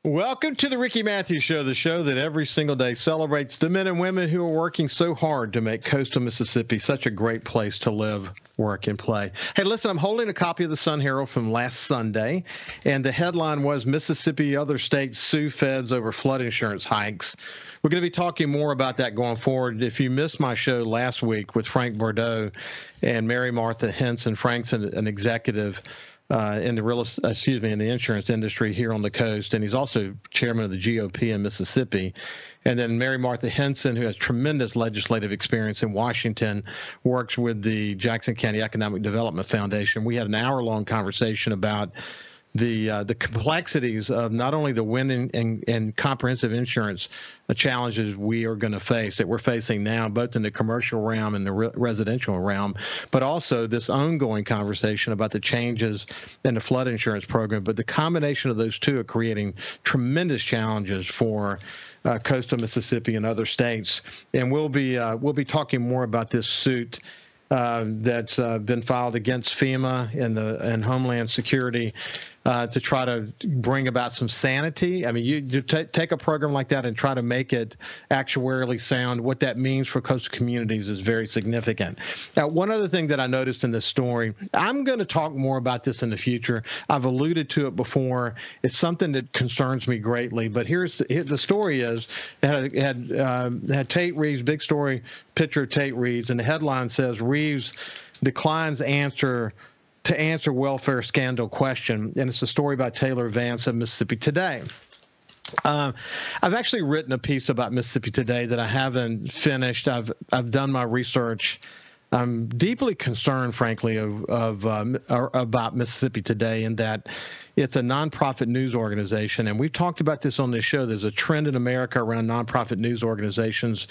Welcome to the Ricky Mathews Show, the show that every single day celebrates the men and women who are working so hard to make coastal Mississippi such a great place to live, work, and play. Hey, listen, I'm holding a copy of the Sun-Herald from last Sunday, and the headline was Mississippi, Other States Sue Feds Over Flood Insurance Hikes. We're going to be talking more about that going forward. If you missed my show last week with Frank Bordeaux and Mary Martha Henson, Frank's an executive in the insurance industry here on the coast, and he's also chairman of the GOP in Mississippi. And then Mary Martha Henson, who has tremendous legislative experience in Washington, works with the Jackson County Economic Development Foundation. We had an hour-long conversation about the complexities of not only the wind and comprehensive insurance challenges we are going to face, that we're facing now, both in the commercial realm and the residential realm, but also this ongoing conversation about the changes in the flood insurance program. But the combination of those two are creating tremendous challenges for coastal Mississippi and other states. And we'll be talking more about this suit that's been filed against FEMA and Homeland Security to try to bring about some sanity. I mean, you take a program like that and try to make it actuarially sound. What that means for coastal communities is very significant. Now, one other thing that I noticed in this story, I'm going to talk more about this in the future. I've alluded to it before. It's something that concerns me greatly. But the story is, it had Tate Reeves, big story, picture of Tate Reeves, and the headline says, Reeves declines to answer welfare scandal question, and it's a story by Taylor Vance of Mississippi Today. I've actually written a piece about Mississippi Today that I haven't finished. I've done my research. I'm deeply concerned, frankly, about Mississippi Today, in that it's a nonprofit news organization, and we've talked about this on this show. There's a trend in America around nonprofit news organizations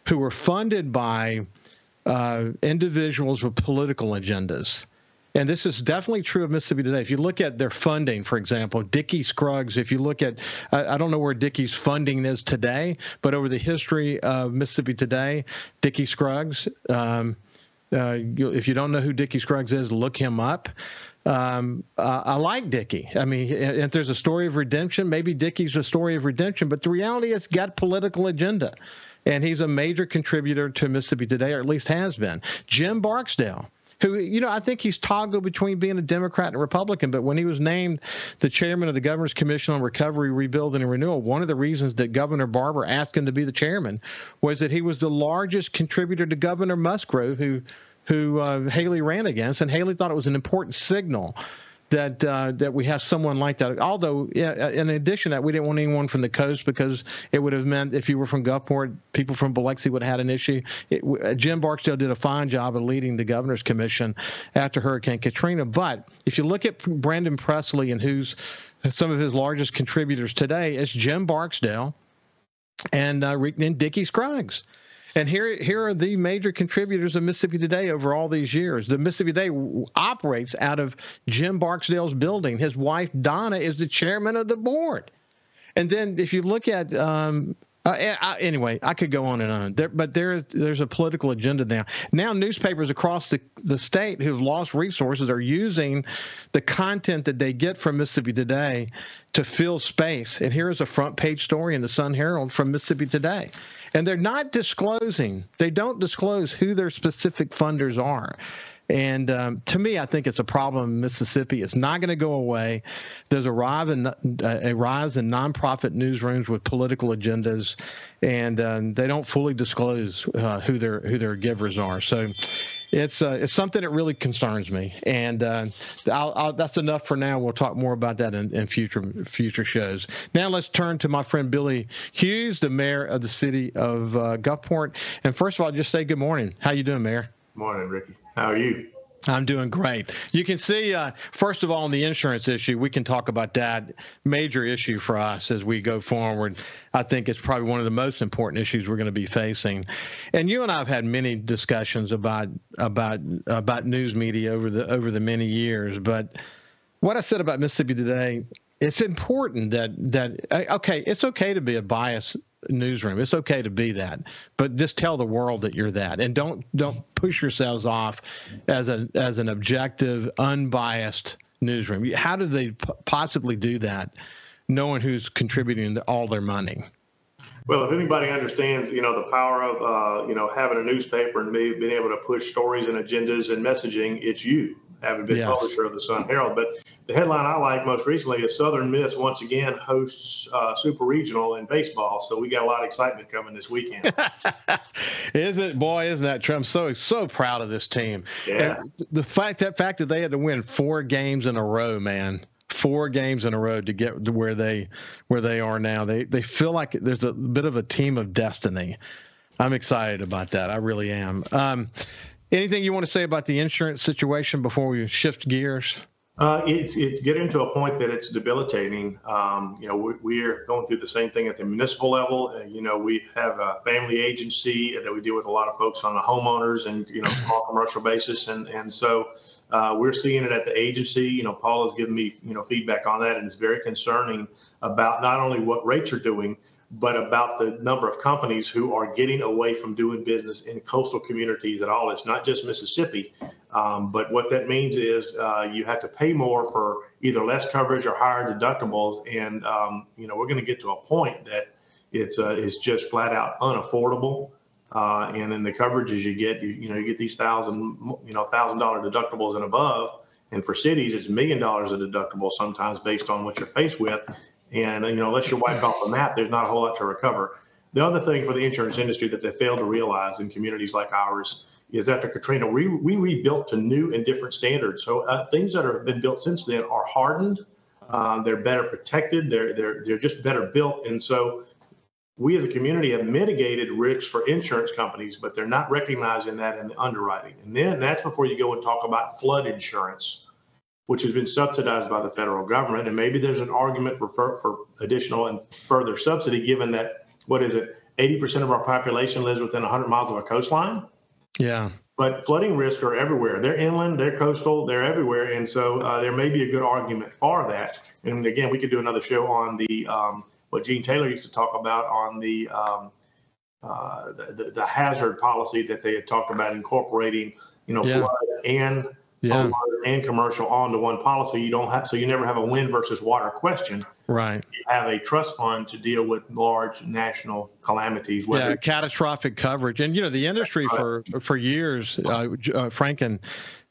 who are funded by individuals with political agendas. And this is definitely true of Mississippi Today. If you look at their funding, for example, Dickie Scruggs, if you look at, I don't know where Dickie's funding is today, but over the history of Mississippi Today, Dickie Scruggs, if you don't know who Dickie Scruggs is, look him up. I like Dickie. I mean, if there's a story of redemption, maybe Dickie's a story of redemption, but the reality is, got political agenda. And he's a major contributor to Mississippi Today, or at least has been. Jim Barksdale, who, I think he's toggled between being a Democrat and Republican, but when he was named the chairman of the Governor's Commission on Recovery, Rebuilding, and Renewal, one of the reasons that Governor Barber asked him to be the chairman was that he was the largest contributor to Governor Musgrove, who Haley ran against, and Haley thought it was an important signal that we have someone like that. Although, in addition to that, we didn't want anyone from the coast, because it would have meant if you were from Gulfport, people from Biloxi would have had an issue. Jim Barksdale did a fine job of leading the Governor's Commission after Hurricane Katrina. But if you look at Brandon Presley and who's some of his largest contributors today, it's Jim Barksdale and Dickie Scruggs. And here are the major contributors of Mississippi Today over all these years. The Mississippi Today operates out of Jim Barksdale's building. His wife, Donna, is the chairman of the board. And then if you look at anyway, I could go on and on. But there's a political agenda now. Now newspapers across the state who've lost resources are using the content that they get from Mississippi Today to fill space. And here's a front page story in the Sun-Herald from Mississippi Today. And they're not disclosing. They don't disclose who their specific funders are. And to me, I think it's a problem in Mississippi. It's not going to go away. There's a rise in nonprofit newsrooms with political agendas, and they don't fully disclose who their givers are. So it's something that really concerns me. And that's enough for now. We'll talk more about that in future shows. Now let's turn to my friend Billy Hewes, the mayor of the city of Gulfport. And first of all, just say good morning. How you doing, Mayor? Morning, Ricky. How are you? I'm doing great. You can see, first of all, on the insurance issue, we can talk about that major issue for us as we go forward. I think it's probably one of the most important issues we're going to be facing. And you and I have had many discussions about news media over the many years. But what I said about Mississippi Today, it's important that okay, it's okay to be a biased newsroom. It's okay to be that, but just tell the world that you're that, and don't push yourselves off as an objective, unbiased newsroom. How do they possibly do that knowing who's contributing to all their money. Well, if anybody understands, the power of, having a newspaper and being able to push stories and agendas and messaging, it's you, having been publisher of the Sun Herald. But the headline I like most recently is Southern Miss once again hosts Super Regional in baseball. So we got a lot of excitement coming this weekend. Isn't that true? I'm so proud of this team. Yeah. And the fact that they had to win 4 games in a row, man. 4 games in a row to get to where they are now. They feel like there's a bit of a team of destiny. I'm excited about that. I really am. Anything you want to say about the insurance situation before we shift gears? It's getting to a point that it's debilitating. We're going through the same thing at the municipal level. We have a family agency that we deal with a lot of folks on the homeowners and, small commercial basis. And so we're seeing it at the agency. Paul has given me, feedback on that, and it's very concerning about not only what rates are doing, but about the number of companies who are getting away from doing business in coastal communities at all. It's not just Mississippi, but what that means is you have to pay more for either less coverage or higher deductibles. And, we're going to get to a point that it's just flat out unaffordable. And then the coverages you get these $1,000 deductibles and above. And for cities, it's $1 million of deductible sometimes based on what you're faced with. And, unless you're wiped off the map, there's not a whole lot to recover. The other thing for the insurance industry that they fail to realize in communities like ours is after Katrina, we rebuilt to new and different standards. So things that have been built since then are hardened. They're better protected. They're just better built. And so we as a community have mitigated risks for insurance companies, but they're not recognizing that in the underwriting. And then that's before you go and talk about flood insurance, which has been subsidized by the federal government. And maybe there's an argument for additional and further subsidy, given that, 80% of our population lives within 100 miles of a coastline? Yeah. But flooding risks are everywhere. They're inland, they're coastal, they're everywhere. And so there may be a good argument for that. And again, we could do another show on the what Gene Taylor used to talk about on the hazard policy that they had talked about incorporating, flood and commercial onto one policy. You never have a wind versus water question. Right. You have a trust fund to deal with large national calamities. Catastrophic coverage. And, the industry for years, Frank and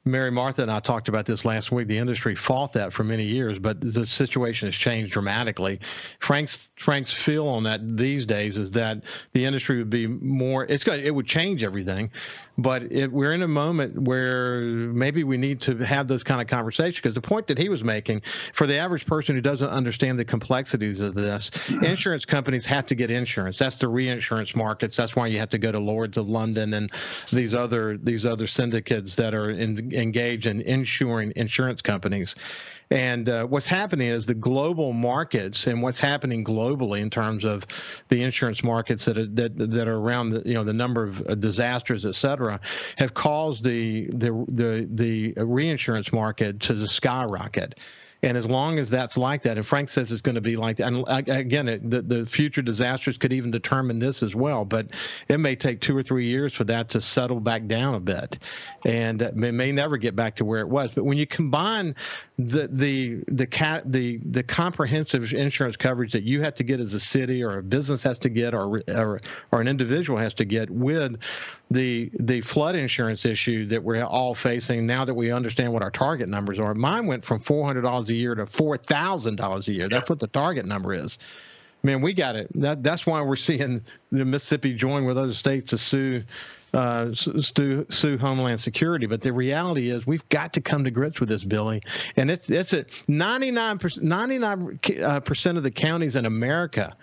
Mary Martha and I talked about this last week. The industry fought that for many years, but the situation has changed dramatically. Frank's feel on that these days is that the industry would be more. It would change everything, but we're in a moment where maybe we need to have those kind of conversations, because the point that he was making, for the average person who doesn't understand the complexities of this, insurance companies have to get insurance. That's the reinsurance markets. That's why you have to go to Lloyd's of London and these other syndicates that are engaged in insuring insurance companies. And what's happening is the global markets and what's happening globally in terms of the insurance markets that are around the number of disasters, et cetera, have caused the reinsurance market to skyrocket. And as long as that's like that, and Frank says it's going to be like that, and again, the future disasters could even determine this as well, but it may take 2 or 3 years for that to settle back down a bit, and it may never get back to where it was. But when you combine the comprehensive insurance coverage that you have to get as a city or a business has to get or an individual has to get with the flood insurance issue that we're all facing now that we understand what our target numbers are. Mine went from $400 a year to $4,000 a year. That's what the target number is. Man, we got it. That's why we're seeing the Mississippi join with other states to sue Homeland Security. But the reality is we've got to come to grips with this, Billy. And it's at 99% of the counties in America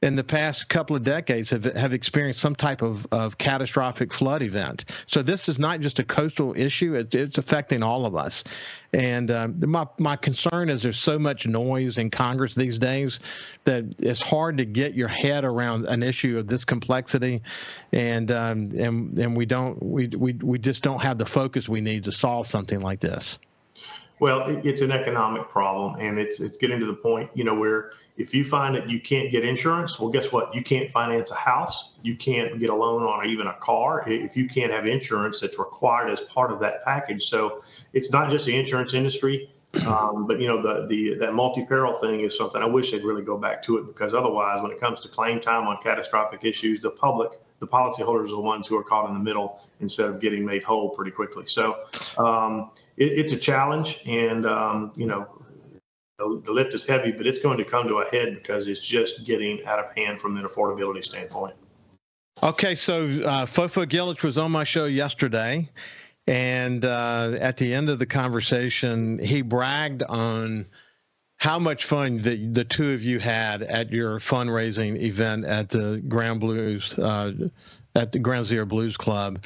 in the past couple of decades have experienced some type of catastrophic flood event. So this is not just a coastal issue. It's affecting all of us. And my concern is there's so much noise in Congress these days that it's hard to get your head around an issue of this complexity. And we just don't have the focus we need to solve something like this. Well, it's an economic problem, and it's getting to the point, where if you find that you can't get insurance, well, guess what? You can't finance a house. You can't get a loan on even a car if you can't have insurance that's required as part of that package. So it's not just the insurance industry. But that multi-peril thing is something I wish they'd really go back to it, because otherwise, when it comes to claim time on catastrophic issues, the public, the policyholders, are the ones who are caught in the middle instead of getting made whole pretty quickly. So it's a challenge, and the lift is heavy, but it's going to come to a head because it's just getting out of hand from an affordability standpoint. Okay, so Fofo Gillich was on my show yesterday, and at the end of the conversation, he bragged on how much fun the two of you had at your fundraising event at the Ground Zero Blues Club.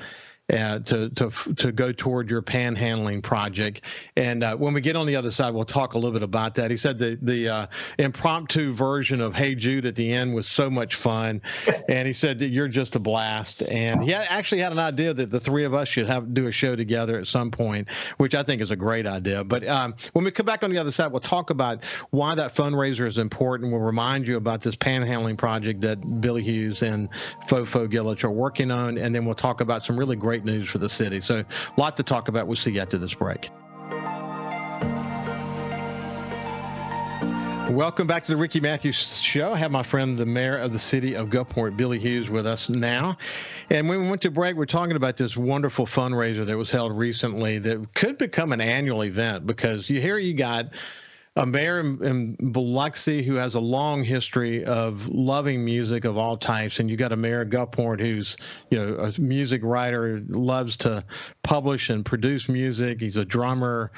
To go toward your panhandling project. And when we get on the other side, we'll talk a little bit about that. He said the impromptu version of Hey Jude at the end was so much fun. And he said that you're just a blast. And he actually had an idea that the three of us should do a show together at some point, which I think is a great idea. But when we come back on the other side, we'll talk about why that fundraiser is important. We'll remind you about this panhandling project that Billy Hewes and Fofo Gillich are working on. And then we'll talk about some really great news for the city. So a lot to talk about. We'll see you after this break. Welcome back to the Ricky Mathews Show. I have my friend, the mayor of the City of Gulfport, Billy Hewes, with us now. And when we went to break, we're talking about this wonderful fundraiser that was held recently that could become an annual event, because you got a mayor in Biloxi who has a long history of loving music of all types, and you got a mayor of Gulfport who's, a music writer, loves to publish and produce music. He's a drummer.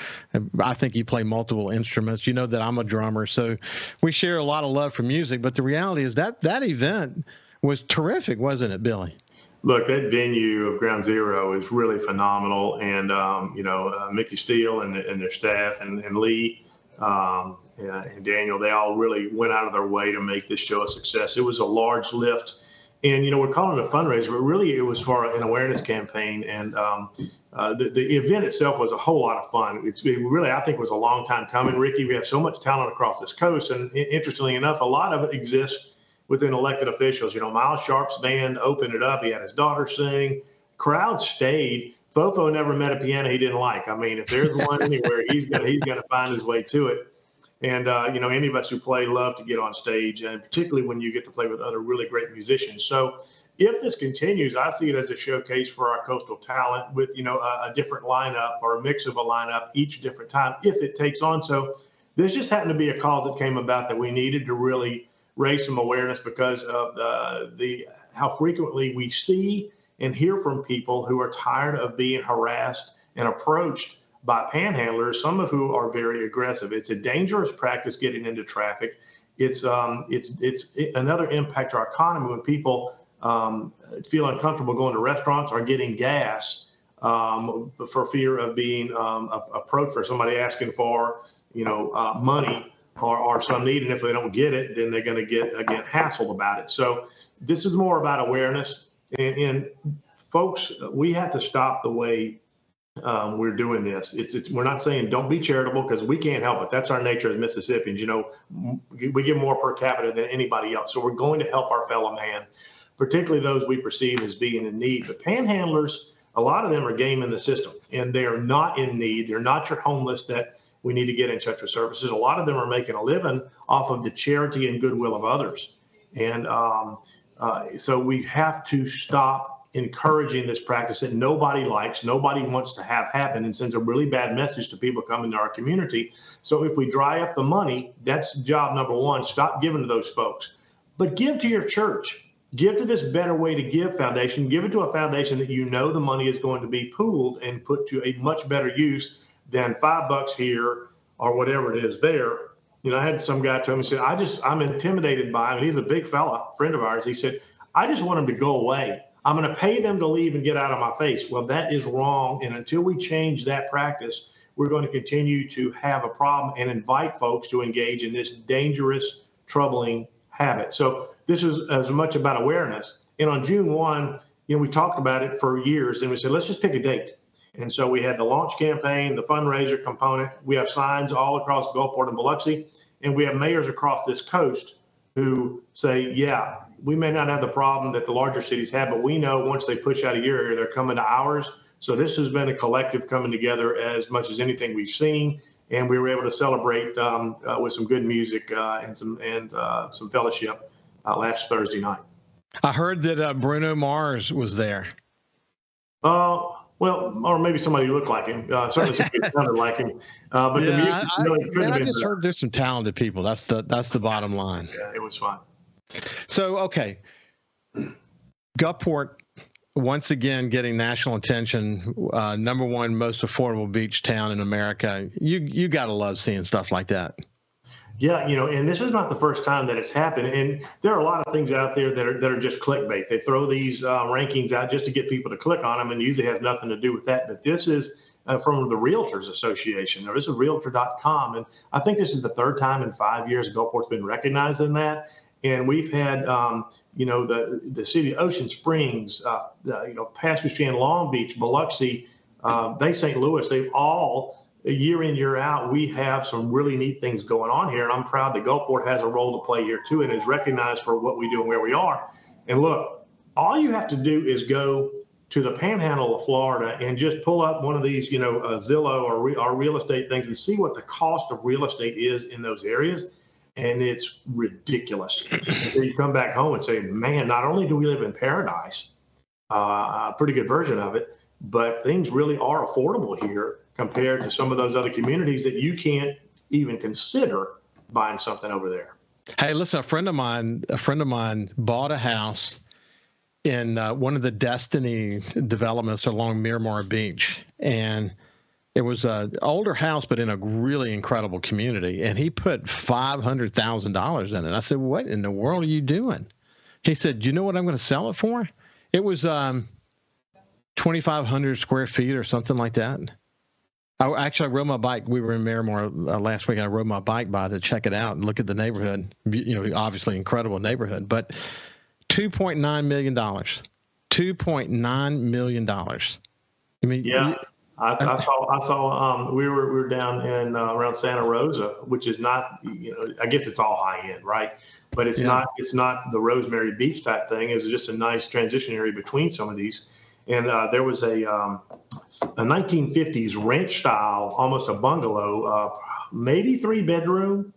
I think you play multiple instruments. You know that I'm a drummer, so we share a lot of love for music. But the reality is that event was terrific, wasn't it, Billy? Look, that venue of Ground Zero is really phenomenal, and Mickey Steele and their staff and Lee. And Daniel, they all really went out of their way to make this show a success. It was a large lift, and we're calling it a fundraiser, but really it was for an awareness campaign. And the event itself was a whole lot of fun. It really, I think, was a long time coming. Ricky, we have so much talent across this coast, and interestingly enough, a lot of it exists within elected officials. Miles Sharp's band opened it up. He had his daughter sing. Crowd stayed. Fofo never met a piano he didn't like. I mean, if there's one anywhere, he's gonna find his way to it. And any of us who play love to get on stage, and particularly when you get to play with other really great musicians. So if this continues, I see it as a showcase for our coastal talent with a different lineup or a mix of a lineup each different time if it takes on. So this just happened to be a cause that came about that we needed to really raise some awareness because of how frequently we see and hear from people who are tired of being harassed and approached by panhandlers, some of who are very aggressive. It's a dangerous practice getting into traffic. It's another impact to our economy when people feel uncomfortable going to restaurants or getting gas for fear of being approached, for somebody asking for money or some need, and if they don't get it, then they're going to get hassled about it. So this is more about awareness. And folks, we have to stop the way we're doing this. We're not saying don't be charitable, because we can't help it. That's our nature as Mississippians. We give more per capita than anybody else. So we're going to help our fellow man, particularly those we perceive as being in need. But panhandlers, a lot of them are game in the system, and they are not in need. They're not your homeless that we need to get in touch with services. A lot of them are making a living off of the charity and goodwill of others. And so we have to stop encouraging this practice that nobody likes, nobody wants to have happen, and sends a really bad message to people coming to our community. So if we dry up the money, that's job number one. Stop giving to those folks. But give to your church. Give to this Better Way to Give foundation. Give it to a foundation that the money is going to be pooled and put to a much better use than $5 here or whatever it is there. I had some guy tell me, he said, I'm intimidated by him. He's a big fella, friend of ours. He said, I just want him to go away. I'm going to pay them to leave and get out of my face. Well, that is wrong. And until we change that practice, we're going to continue to have a problem and invite folks to engage in this dangerous, troubling habit. So this is as much about awareness. And on June 1, we talked about it for years, and we said, let's just pick a date. And so we had the launch campaign, the fundraiser component. We have signs all across Gulfport and Biloxi, and we have mayors across this coast who say, yeah, we may not have the problem that the larger cities have, but we know once they push out of your area, they're coming to ours. So this has been a collective coming together as much as anything we've seen. and we were able to celebrate with some good music and some fellowship last Thursday night. I heard that Bruno Mars was there. Well, or maybe somebody who looked like him. Certainly somebody who sounded like him. But the music I just heard there's some talented people. That's the bottom line. Yeah, it was fun. So, okay. Gulfport, once again, getting national attention, #1 most affordable beach town in America. You got to love seeing stuff like that. Yeah, and this is not the first time that it's happened. And there are a lot of things out there that are just clickbait. They throw these rankings out just to get people to click on them, and usually has nothing to do with that. But this is from the Realtors Association, or this is Realtor.com. And I think this is the third time in 5 years Gulfport's been recognized in that. And we've had, the city of Ocean Springs, Pasco Strand, Long Beach, Biloxi, Bay St. Louis, they've all, year in, year out, we have some really neat things going on here. And I'm proud that Gulfport has a role to play here too, and is recognized for what we do and where we are. And look, all you have to do is go to the panhandle of Florida and just pull up one of these, Zillow or real estate things, and see what the cost of real estate is in those areas. And it's ridiculous. So you come back home and say, man, not only do we live in paradise, a pretty good version of it, but things really are affordable here compared to some of those other communities that you can't even consider buying something over there. Hey, listen, a friend of mine bought a house in one of the Destiny developments along Miramar Beach, and it was an older house, but in a really incredible community. And he put $500,000 in it. I said, "What in the world are you doing?" He said, "Do you know what I'm going to sell it for?" It was 2,500 square feet or something like that. I rode my bike. We were in Miramar last week. I rode my bike by to check it out and look at the neighborhood. Obviously incredible neighborhood, but $2.9 million. $2.9 million. I mean, yeah. I saw. We were down in around Santa Rosa, which is not. I guess it's all high end, right? But it's not. It's not the Rosemary Beach type thing. It's just a nice transition area between some of these. And there was a 1950s ranch style, almost a bungalow, maybe 3-bedroom,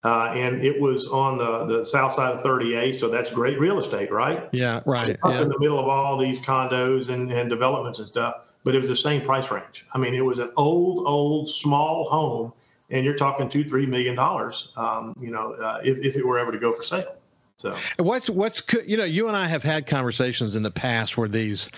and it was on the south side of 38. So that's great real estate, right? Yeah, right. Up in the middle of all these condos and developments and stuff, but it was the same price range. I mean, it was an old small home, and you're talking $2-3 million. If it were ever to go for sale. So you and I have had conversations in the past where these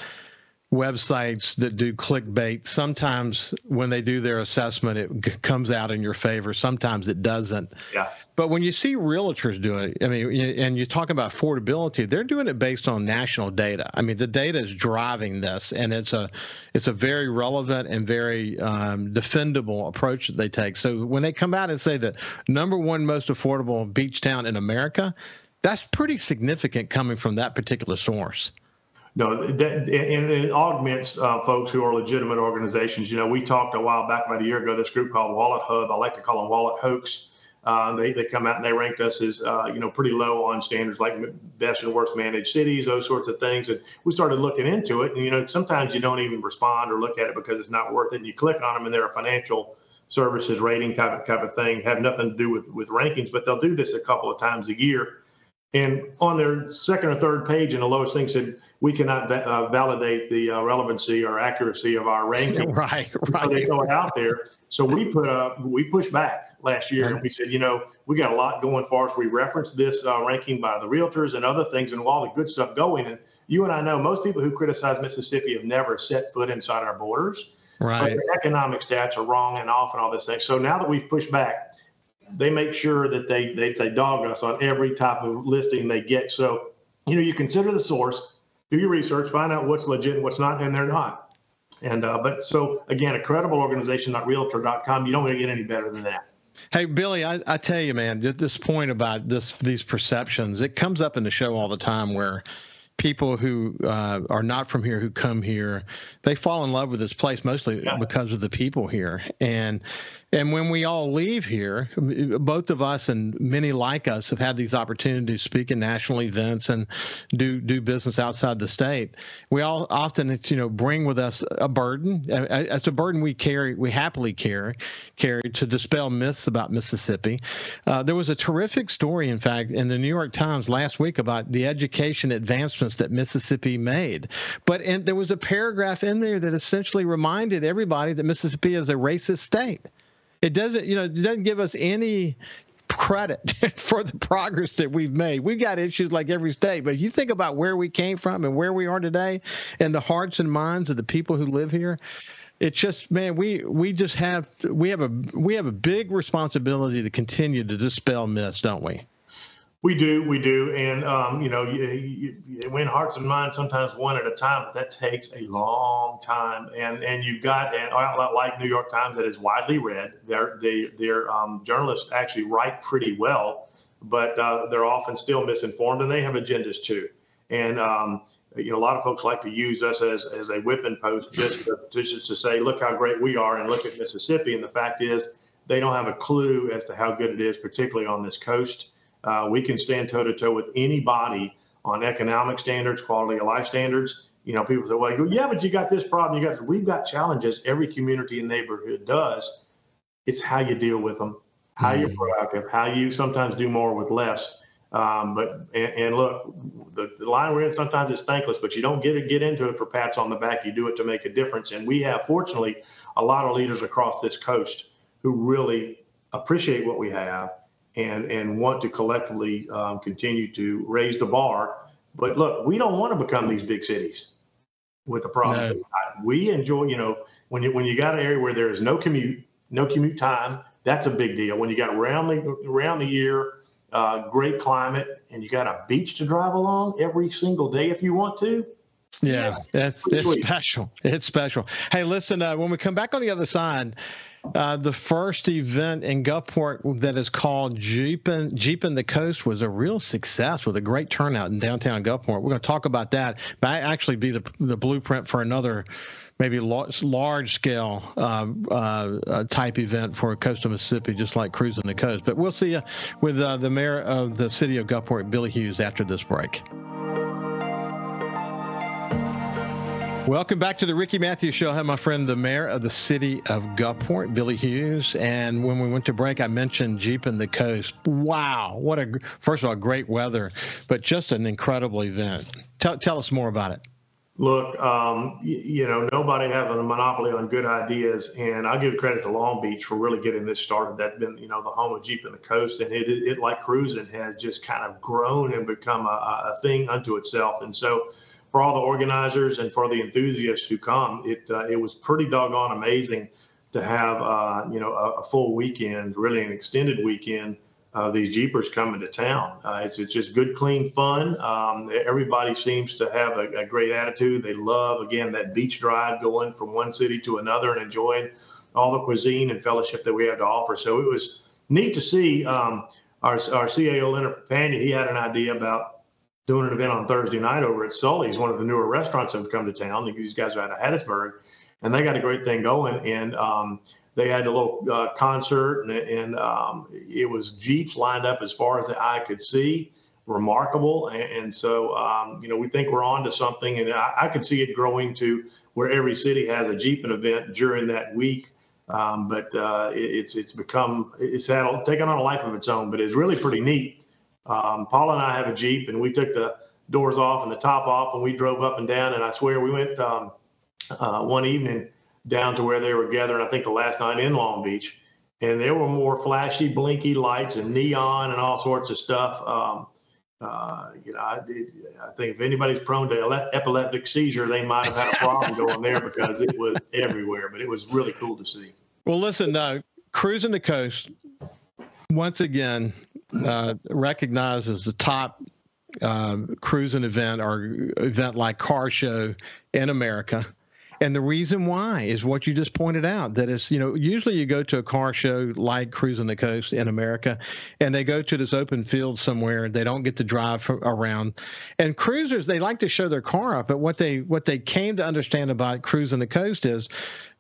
websites that do clickbait, sometimes when they do their assessment, it comes out in your favor. Sometimes it doesn't. Yeah. But when you see realtors do it, I mean, and you talk about affordability, they're doing it based on national data. I mean, the data is driving this, and it's a very relevant and very defendable approach that they take. So when they come out and say that #1 most affordable beach town in America, that's pretty significant coming from that particular source. No, it augments folks who are legitimate organizations. We talked a while back, about a year ago, this group called Wallet Hub. I like to call them Wallet Hoax. They come out and they ranked us as pretty low on standards like best and worst managed cities, those sorts of things. And we started looking into it. And sometimes you don't even respond or look at it because it's not worth it. And you click on them, and they're a financial services rating type of thing, have nothing to do with rankings. But they'll do this a couple of times a year. And on their second or third page, in the lowest thing said, "We cannot validate the relevancy or accuracy of our ranking." Right. So they throw it out there. So we pushed back last year, and we said, we got a lot going for us. We referenced this ranking by the realtors and other things, and all the good stuff going. And you and I know most people who criticize Mississippi have never set foot inside our borders. Right. But the economic stats are wrong and off and all this thing. So now that we've pushed back, they make sure that they dog us on every type of listing they get. So, you consider the source, do your research, find out what's legit and what's not, and they're not. And but so again, a credible organization, not Realtor.com. You don't want to get any better than that. Hey, Billy, I tell you, man, this point about these perceptions, it comes up in the show all the time where people who are not from here, who come here, they fall in love with this place mostly because of the people here. And And when we all leave here, both of us and many like us have had these opportunities to speak in national events and do business outside the state. We all often, bring with us a burden. It's a burden we happily carry to dispel myths about Mississippi. There was a terrific story, in fact, in the New York Times last week about the education advancements that Mississippi made. And there was a paragraph in there that essentially reminded everybody that Mississippi is a racist state. It doesn't give us any credit for the progress that we've made. We've got issues like every state, but if you think about where we came from and where we are today and the hearts and minds of the people who live here, it's just, man, we have a big responsibility to continue to dispel myths, don't we? We do, and you win hearts and minds sometimes one at a time, but that takes a long time. And you've got an outlet like New York Times that is widely read. Their journalists actually write pretty well, but they're often still misinformed, and they have agendas too. And a lot of folks like to use us as a whipping post just to say, look how great we are, and look at Mississippi. And the fact is, they don't have a clue as to how good it is, particularly on this coast. We can stand toe-to-toe with anybody on economic standards, quality of life standards. People say, well, yeah, but you got this problem. We've got challenges. Every community and neighborhood does. It's how you deal with them, how you're proactive, how you sometimes do more with less. But look, the line we're in sometimes is thankless, but you don't get into it for pats on the back. You do it to make a difference. And we have, fortunately, a lot of leaders across this coast who really appreciate what we have and want to collectively continue to raise the bar. But look, we don't want to become these big cities with the problem. No. We enjoy, when you got an area where there is no commute time, that's a big deal. When you got around the year, great climate, and you got a beach to drive along every single day if you want to. Yeah, it's special. It's special. Hey, listen, when we come back on the other side, the first event in Gulfport that is called Jeepin' the Coast was a real success with a great turnout in downtown Gulfport. We're going to talk about that. Might actually be the blueprint for another maybe large scale type event for coastal Mississippi, just like Cruising the Coast. But we'll see you with the mayor of the City of Gulfport, Billy Hewes, after this break. Welcome back to the Ricky Mathews Show. I have my friend, the mayor of the City of Gulfport, Billy Hewes. And when we went to break, I mentioned Jeepin' the Coast. Wow. First of all, great weather, but just an incredible event. Tell us more about it. Look, nobody has a monopoly on good ideas, and I'll give credit to Long Beach for really getting this started. That's been, the home of Jeepin' the Coast, and it like cruising has just kind of grown and become a thing unto itself. And so, for all the organizers and for the enthusiasts who come, it was pretty doggone amazing to have a full weekend, really an extended weekend of these Jeepers coming to town. It's just good, clean fun. Everybody seems to have a great attitude. They love, again, that beach drive, going from one city to another and enjoying all the cuisine and fellowship that we have to offer. So it was neat to see our CAO, Leonard Papania. He had an idea about doing an event on Thursday night over at Sully's, one of the newer restaurants that have come to town. These guys are out of Hattiesburg, and they got a great thing going. And they had a little concert, and it was Jeeps lined up as far as the eye could see. Remarkable. And so, we think we're on to something, and I could see it growing to where every city has a Jeeping event during that week. But it's taken on a life of its own, but it's really pretty neat. Paul and I have a Jeep, and we took the doors off and the top off, and we drove up and down. And I swear we went one evening down to where they were gathering, I think the last night in Long Beach, and there were more flashy, blinky lights and neon and all sorts of stuff. I think if anybody's prone to epileptic seizure, they might have had a problem going there because it was everywhere. But it was really cool to see. Well, listen, Cruising the Coast, once again, recognized as the top cruising event or event like car show in America. And the reason why is what you just pointed out, that is, usually you go to a car show like Cruising the Coast in America, and they go to this open field somewhere. They don't get to drive around. And cruisers, they like to show their car up. But what they came to understand about Cruising the Coast is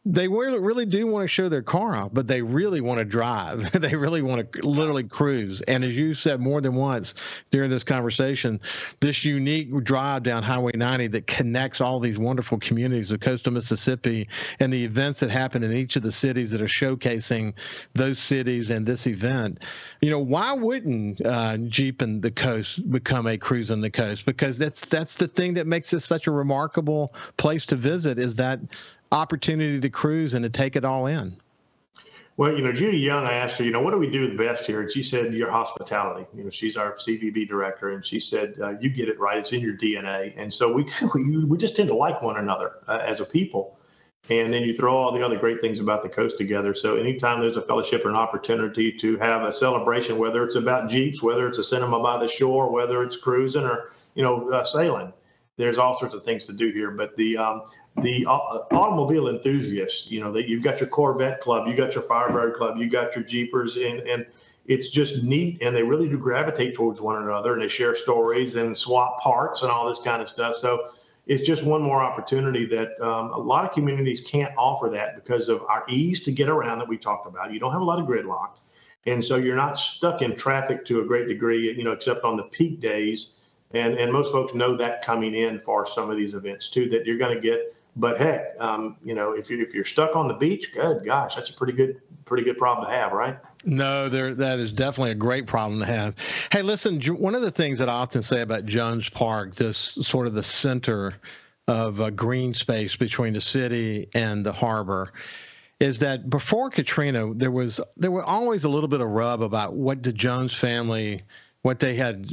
they really do want to show their car off, but they really want to drive. They really want to literally cruise. And as you said more than once during this conversation, this unique drive down Highway 90 that connects all these wonderful communities of coastal Mississippi and the events that happen in each of the cities that are showcasing those cities and this event. Why wouldn't Jeeping the Coast become a Cruising the Coast? Because that's the thing that makes this such a remarkable place to visit, is that opportunity to cruise and to take it all in. Well, Judy Young, I asked her, what do we do the best here? And she said, your hospitality. She's our CVB director, and she said, you get it right. It's in your DNA. And so we just tend to like one another as a people. And then you throw all the other great things about the coast together. So anytime there's a fellowship or an opportunity to have a celebration, whether it's about Jeeps, whether it's a cinema by the shore, whether it's cruising or, sailing, there's all sorts of things to do here. But the automobile enthusiasts, that you've got your Corvette club, you got your Firebird club, you got your Jeepers, and it's just neat. And they really do gravitate towards one another, and they share stories and swap parts and all this kind of stuff. So it's just one more opportunity that a lot of communities can't offer that because of our ease to get around that we talked about. You don't have a lot of gridlock. And so you're not stuck in traffic to a great degree, except on the peak days. And most folks know that coming in for some of these events too, that you're going to get. But heck, if you're stuck on the beach, good gosh, that's a pretty good problem to have, right? No, that is definitely a great problem to have. Hey, listen, one of the things that I often say about Jones Park, this sort of the center of a green space between the city and the harbor, is that before Katrina, there were always a little bit of rub about what the Jones family, what they had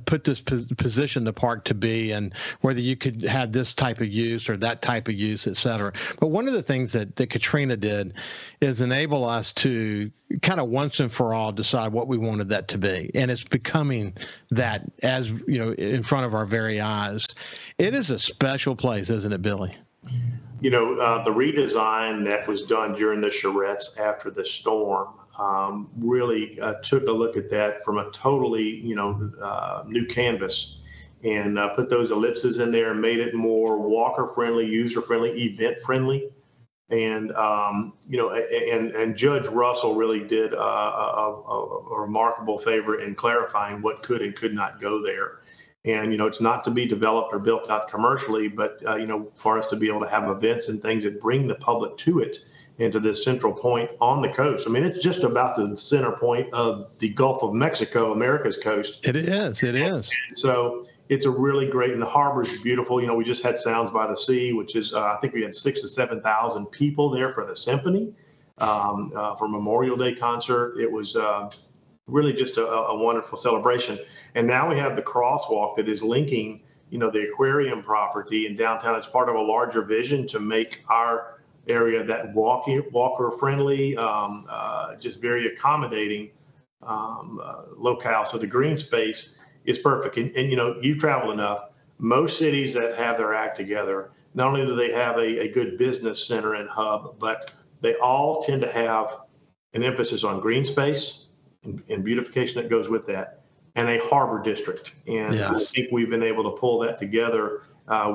put this position the park to be, and whether you could have this type of use or that type of use, et cetera. But one of the things that Katrina did is enable us to kind of once and for all decide what we wanted that to be. And it's becoming that, as in front of our very eyes. It is a special place, isn't it, Billy? The redesign that was done during the charrettes after the storm really took a look at that from a totally, new canvas, and put those ellipses in there and made it more walker-friendly, user-friendly, event-friendly. And, and Judge Russell really did a remarkable favor in clarifying what could and could not go there. And, it's not to be developed or built out commercially, but, for us to be able to have events and things that bring the public to it, into this central point on the coast. I mean, it's just about the center point of the Gulf of Mexico, America's coast. It is. And so it's a really great, and the harbor is beautiful. We just had Sounds by the Sea, which is, I think we had 6,000 to 7,000 people there for the symphony, for Memorial Day concert. It was really just a wonderful celebration. And now we have the crosswalk that is linking, the aquarium property in downtown. It's part of a larger vision to make our area that walker friendly, just very accommodating locale. So the green space is perfect. And you've traveled enough. Most cities that have their act together, not only do they have a good business center and hub, but they all tend to have an emphasis on green space and beautification that goes with that, and a harbor district. And yes, I think we've been able to pull that together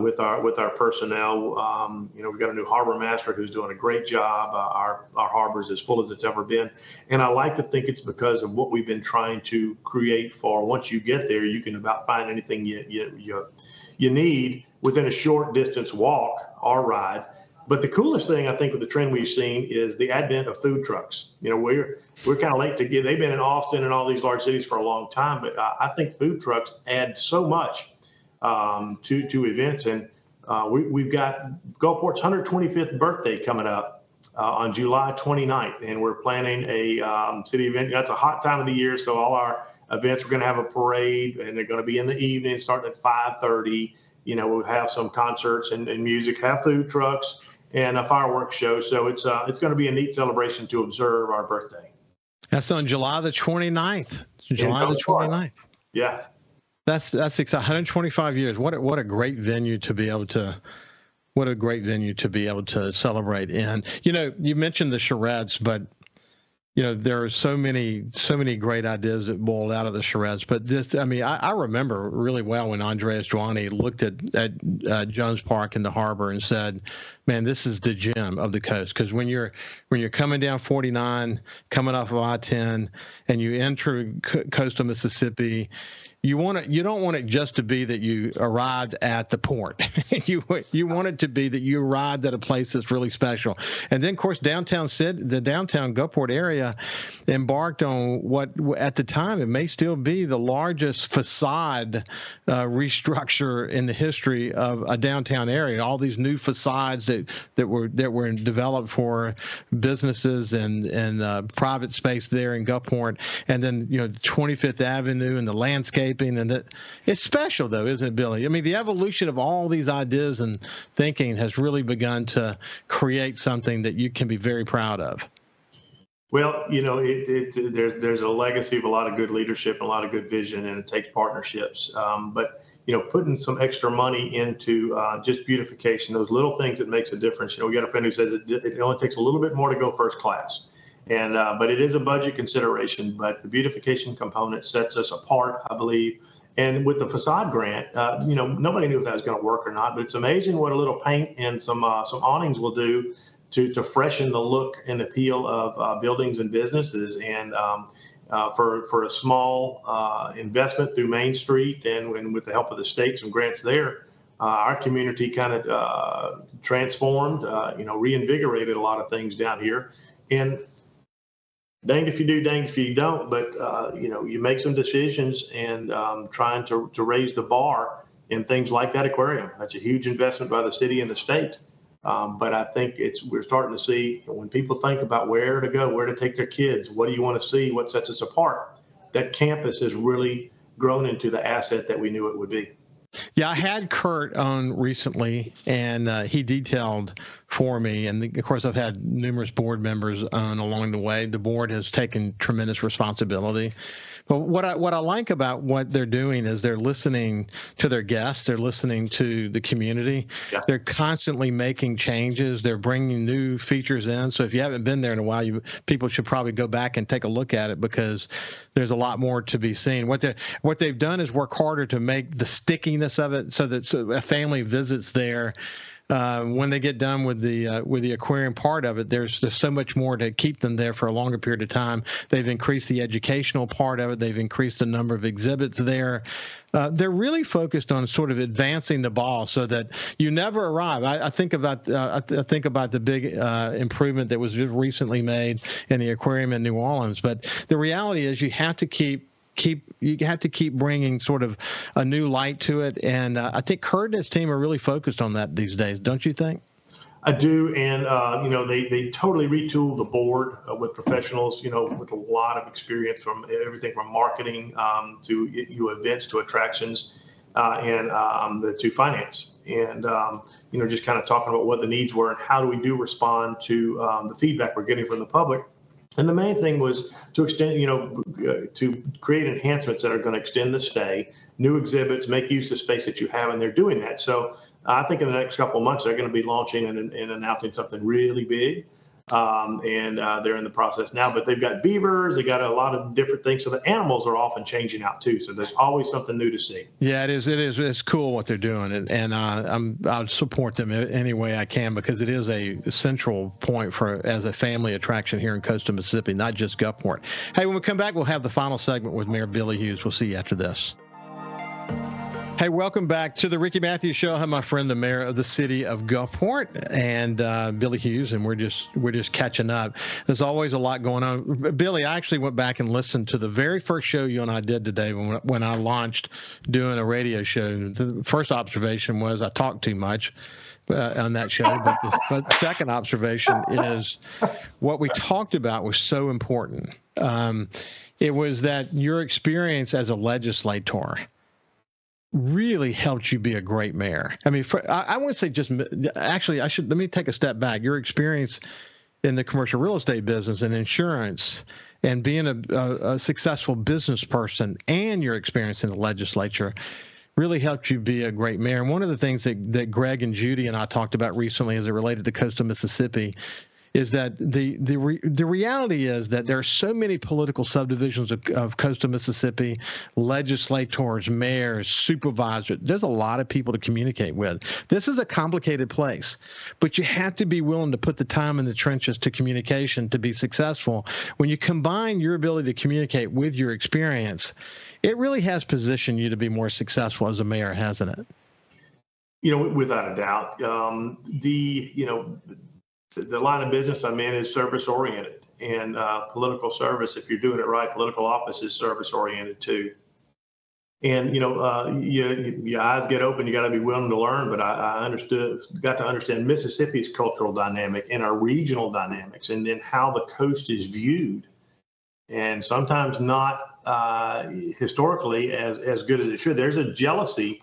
with our personnel. We've got a new harbor master who's doing a great job. Our harbor is as full as it's ever been. And I like to think it's because of what we've been trying to create for once you get there, you can about find anything you need within a short distance walk or ride. But the coolest thing, I think, with the trend we've seen is the advent of food trucks. We're kind of late to get. They've been in Austin and all these large cities for a long time, but I think food trucks add so much to events. And we've got Gulfport's 125th birthday coming up on July 29th, and we're planning a city event. That's a hot time of the year, so all our events, we're going to have a parade, and they're going to be in the evening, starting at 5:30. We'll have some concerts and music, have food trucks, and a fireworks show. So it's going to be a neat celebration to observe our birthday. That's on July the 29th. July the 29th. Yeah. That's 125 years. What a great venue to be able to celebrate in. You mentioned the charrettes, but there are so many great ideas that boiled out of the charrettes. But I remember really well when Andreas Dwani looked at Jones Park in the harbor and said, man, this is the gem of the coast. Because when you're coming down 49, coming off of I-10, and you enter coastal Mississippi, you don't want it just to be that you arrived at the port. you want it to be that you arrived at a place that's really special. And then, of course, the downtown Gulfport area embarked on what at the time it may still be the largest facade restructure in the history of a downtown area. All these new facades that were developed for businesses and private space there in Gulfport, and then 25th Avenue and the landscaping, and that it's special though, isn't it, Billy? I mean, the evolution of all these ideas and thinking has really begun to create something that you can be very proud of. Well, there's a legacy of a lot of good leadership and a lot of good vision, and it takes partnerships. But putting some extra money into just beautification, those little things that makes a difference. We got a friend who says it only takes a little bit more to go first class, and but it is a budget consideration. But the beautification component sets us apart, I believe. And with the facade grant, nobody knew if that was going to work or not. But it's amazing what a little paint and some awnings will do to freshen the look and appeal of buildings and businesses. And for a small investment through Main Street and with the help of the state, some grants there, our community kind of transformed, reinvigorated a lot of things down here. And danged if you do, danged if you don't. But, you make some decisions and trying to raise the bar in things like that aquarium. That's a huge investment by the city and the state. But I think we're starting to see when people think about where to go, where to take their kids, what do you want to see, what sets us apart, that campus has really grown into the asset that we knew it would be. Yeah, I had Kurt on recently, and he detailed for me. And of course, I've had numerous board members on along the way. The board has taken tremendous responsibility. But what I like about what they're doing is they're listening to their guests. They're listening to the community. Yeah. They're constantly making changes. They're bringing new features in. So if you haven't been there in a while, people should probably go back and take a look at it, because there's a lot more to be seen. What they've done is work harder to make the stickiness of it so that a family visits there. When they get done with the aquarium part of it, there's so much more to keep them there for a longer period of time. They've increased the educational part of it. They've increased the number of exhibits there. They're really focused on sort of advancing the ball so that you never arrive. I think about the big improvement that was just recently made in the aquarium in New Orleans. But the reality is you have to keep bringing sort of a new light to it. And I think Kurt and his team are really focused on that these days. Don't you think? I do. And, they totally retooled the board with professionals, with a lot of experience from everything from marketing to events to attractions and to finance. And, just kind of talking about what the needs were and how do we respond to the feedback we're getting from the public. And the main thing was to extend, to create enhancements that are going to extend the stay, new exhibits, make use of space that you have, and they're doing that. So I think in the next couple of months, they're going to be launching and announcing something really big. And they're in the process now, but they've got beavers, they got a lot of different things. So the animals are often changing out too. So there's always something new to see. Yeah, it is. It's cool what they're doing. And I'll support them any way I can, because it is a central point as a family attraction here in coastal Mississippi, not just Gulfport. Hey, when we come back, we'll have the final segment with Mayor Billy Hewes. We'll see you after this. Hey, welcome back to the Ricky Mathews Show. I have my friend, the mayor of the city of Gulfport, and Billy Hewes, and we're just catching up. There's always a lot going on. Billy, I actually went back and listened to the very first show you and I did today when I launched doing a radio show. The first observation was I talked too much on that show, but the second observation is what we talked about was so important. It was that your experience as a legislator really helped you be a great mayor. I mean, I wouldn't say let me take a step back. Your experience in the commercial real estate business and insurance and being a successful business person, and your experience in the legislature really helped you be a great mayor. And one of the things that Greg and Judy and I talked about recently as it related to coastal Mississippi is that the reality is that there are so many political subdivisions of coastal Mississippi, legislators, mayors, supervisors. There's a lot of people to communicate with. This is a complicated place, but you have to be willing to put the time in the trenches to communication to be successful. When you combine your ability to communicate with your experience, it really has positioned you to be more successful as a mayor, hasn't it? Without a doubt. The line of business I'm in is service oriented, and political service, if you're doing it right, political office is service oriented too. And, your eyes get open, you got to be willing to learn. But I got to understand Mississippi's cultural dynamic and our regional dynamics, and then how the coast is viewed. And sometimes not historically as good as it should. There's a jealousy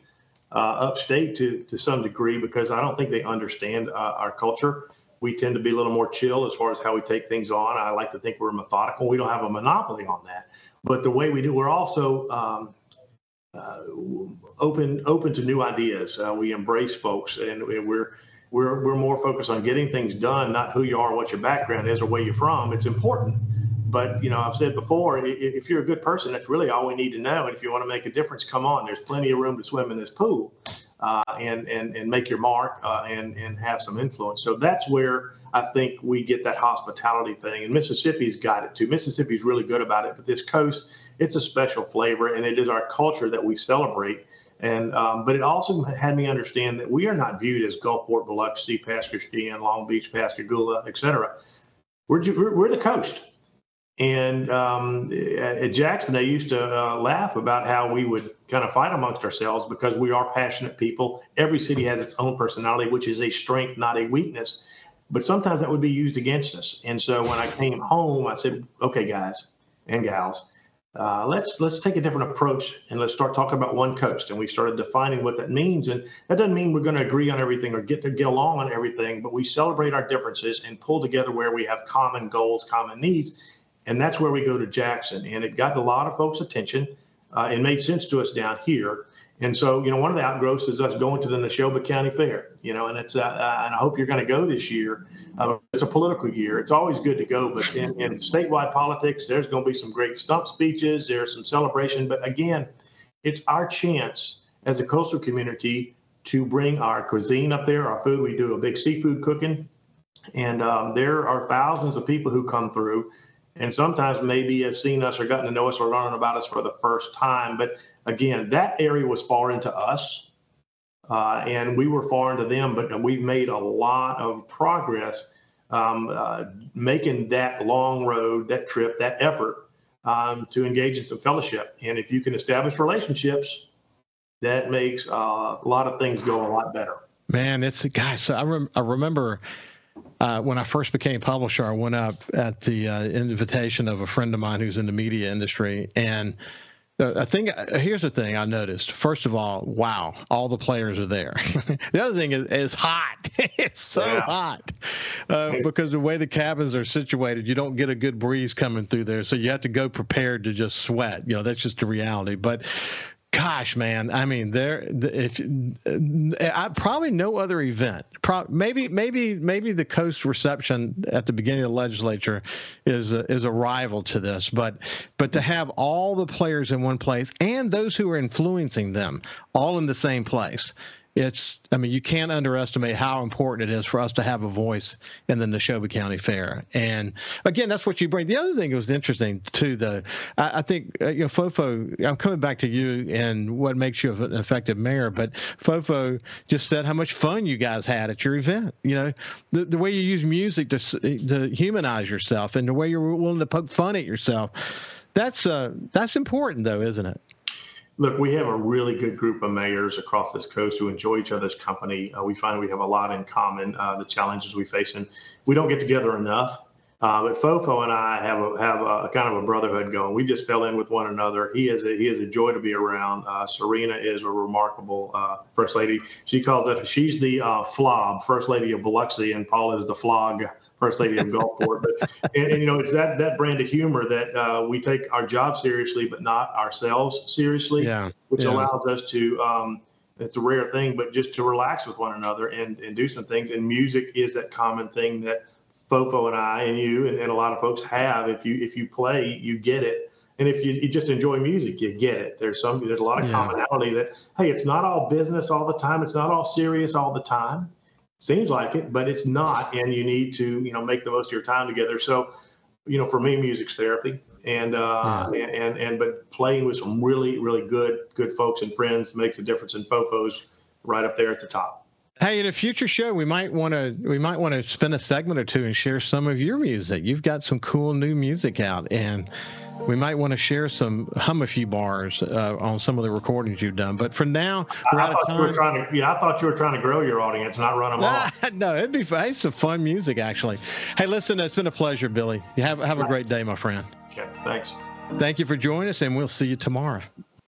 upstate to some degree, because I don't think they understand our culture. We tend to be a little more chill as far as how we take things on. I like to think we're methodical. We don't have a monopoly on that. But the way we do, we're also open to new ideas. We embrace folks, and we're more focused on getting things done, not who you are, what your background is, or where you're from. It's important. But, I've said before, if you're a good person, that's really all we need to know. And if you want to make a difference, come on. There's plenty of room to swim in this pool and make your mark and have some influence. So that's where I think we get that hospitality thing. And Mississippi's got it too. Mississippi's really good about it. But this coast, it's a special flavor, and it is our culture that we celebrate. And but it also had me understand that we are not viewed as Gulfport, Biloxi, Pascagoula, Long Beach, Pascagoula, et cetera. We're the coast. And at Jackson, they used to laugh about how we would kind of fight amongst ourselves because we are passionate people. Every city has its own personality, which is a strength, not a weakness. But sometimes that would be used against us. And so when I came home, I said, okay, guys and gals, let's take a different approach, and let's start talking about one coast. And we started defining what that means. And that doesn't mean we're going to agree on everything or get along on everything, but we celebrate our differences and pull together where we have common goals, common needs. And that's where we go to Jackson. And it got a lot of folks' attention. It made sense to us down here. And so, one of the outgrowths is us going to the Neshoba County Fair, and it's, and I hope you're going to go this year. It's a political year. It's always good to go. But in statewide politics, there's going to be some great stump speeches. There's some celebration. But again, it's our chance as a coastal community to bring our cuisine up there, our food. We do a big seafood cooking. And there are thousands of people who come through. And sometimes maybe have seen us or gotten to know us or learning about us for the first time. But again, that area was foreign to us, and we were foreign to them. But we've made a lot of progress making that long road, that trip, that effort to engage in some fellowship. And if you can establish relationships, that makes a lot of things go a lot better. Man, it's guys. So I remember. When I first became publisher, I went up at the invitation of a friend of mine who's in the media industry. And here's the thing I noticed. First of all, wow, all the players are there. The other thing is it's hot. It's so hot because the way the cabins are situated, you don't get a good breeze coming through there. So you have to go prepared to just sweat. That's just the reality. But gosh, man, I mean, probably no other event. Maybe the coast reception at the beginning of the legislature is a rival to this, but to have all the players in one place and those who are influencing them all in the same place. You can't underestimate how important it is for us to have a voice in the Neshoba County Fair. And again, that's what you bring. The other thing that was interesting too, I think, Fofo, I'm coming back to you and what makes you an effective mayor, but Fofo just said how much fun you guys had at your event. The way you use music to humanize yourself and the way you're willing to poke fun at yourself. That's important though, isn't it? Look, we have a really good group of mayors across this coast who enjoy each other's company. We find we have a lot in common, the challenges we face, and we don't get together enough. But Fofo and I have a kind of a brotherhood going. We just fell in with one another. He is a joy to be around. Serena is a remarkable first lady. She's the FLOB, First Lady of Biloxi, and Paul is the FLOG, First Lady of Gulfport. But it's that brand of humor that we take our job seriously, but not ourselves seriously, which allows us to. It's a rare thing, but just to relax with one another and do some things. And music is that common thing that Fofo and I and you and a lot of folks have. If you play, you get it. And if you just enjoy music, you get it. There's a lot of commonality that, hey, it's not all business all the time. It's not all serious all the time. Seems like it, but it's not. And you need to, make the most of your time together. So, for me, music's therapy. And but playing with some really, really good folks and friends makes a difference. And Fofo's right up there at the top. Hey, in a future show, we might want to spend a segment or two and share some of your music. You've got some cool new music out, and we might want to hum a few bars on some of the recordings you've done. But for now, we're out of time. I thought you were trying to grow your audience, not run them off. No, it'd be fun. It's some fun music, actually. Hey, listen, it's been a pleasure, Billy. You have a great day, my friend. Okay, thanks. Thank you for joining us, and we'll see you tomorrow.